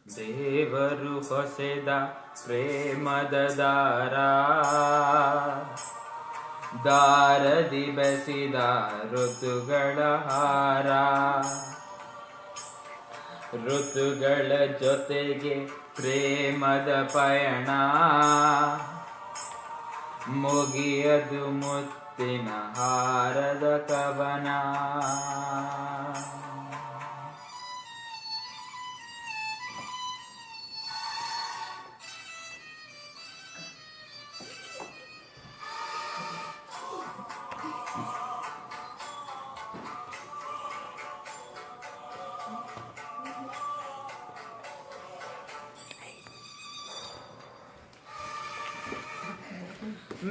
ದೇವರು ಹೊಸೆದ ಪ್ರೇಮದ ದಾರದಿ ಬೆಸಿದ ಋತುಗಳ ಹಾರ, ಋತುಗಳ ಜೊತೆಗೆ ಪ್ರೇಮದ ಪಯಣ, ಮುಗಿಯದು ಮುತ್ತಿನ ಹಾರದ ಕವನ.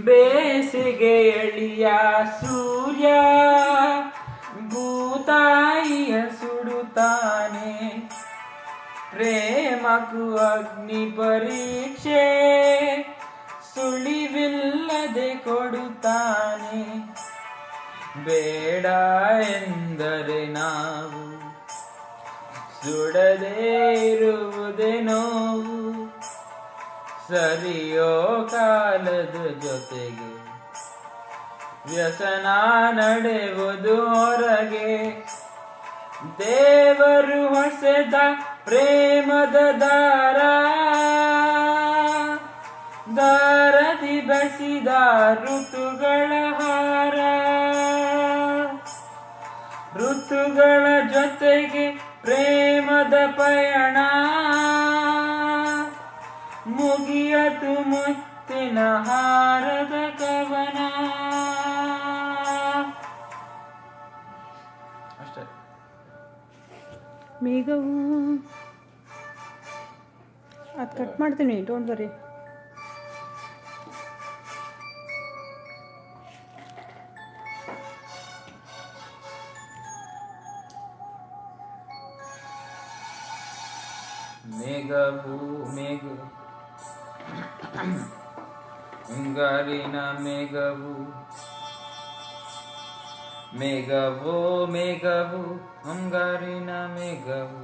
ಬೇಸಿಗೆಯಳಿಯ ಸೂರ್ಯ ಭೂತಾಯಿಯ ಸುಡುತ್ತಾನೆ, ಪ್ರೇಮಕ್ಕೂ ಅಗ್ನಿ ಪರೀಕ್ಷೆ ಸುಳಿವಿಲ್ಲದೆ ಕೊಡುತ್ತಾನೆ. ಬೇಡ ಎಂದರೆ ನಾವು ಸುಡದೇ ಇರುವುದೇ ನೋವು, ಸರಿಯೋ ಕಾಲದ ಜೊತೆಗೆ ವ್ಯಸನ ನಡೆಯುವುದು ಹೊರಗೆ. ದೇವರು ಹೊಸೆದ ಪ್ರೇಮದ ದಾರದಿ ಬೆಸಿದ ಋತುಗಳ ಹಾರ, ಋತುಗಳ ಜೊತೆಗೆ ಪ್ರೇಮದ ಪಯಣ, ಮುಗಿಯತು ಮುತ್ತಿನ ಹಾರದ ಕವನ. ಅಷ್ಟೇ. ಮೇಘವು ಅದು ಕಟ್ ಮಾಡ್ತೀನಿ, ಡೋಂಟ್ ವರಿ. ಮೇಘವು ಮುಂಗಾರಿನ ಮೇಘವು ಮುಂಗಾರಿನ ಮೇಘವು.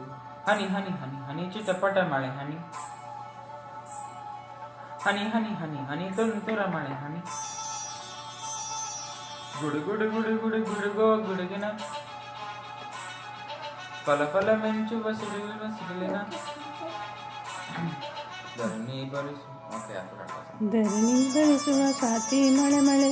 ಹನಿ ಹನಿ ಹನಿ ಹನಿ ಚಿಟಪಟ ಮಳೆ ಹನಿ, ಹನಿ ಹನಿ ಹನಿ ಹನಿ ತುಂತುರ ಮಳೆ ಹನಿ, ಗುಡು ಗುಡು ಗುಡು ಗುಡು ಗುಡುಗೋ ಗುಡುಗಿನ ಫಲ ಫಲ ಮೆಂಚುವ ಸಿಡಿಲಿನ ಧರಣಿ ಬರಿಸುವ ಸಾತಿ ಮಳೆ ಮಳೆ.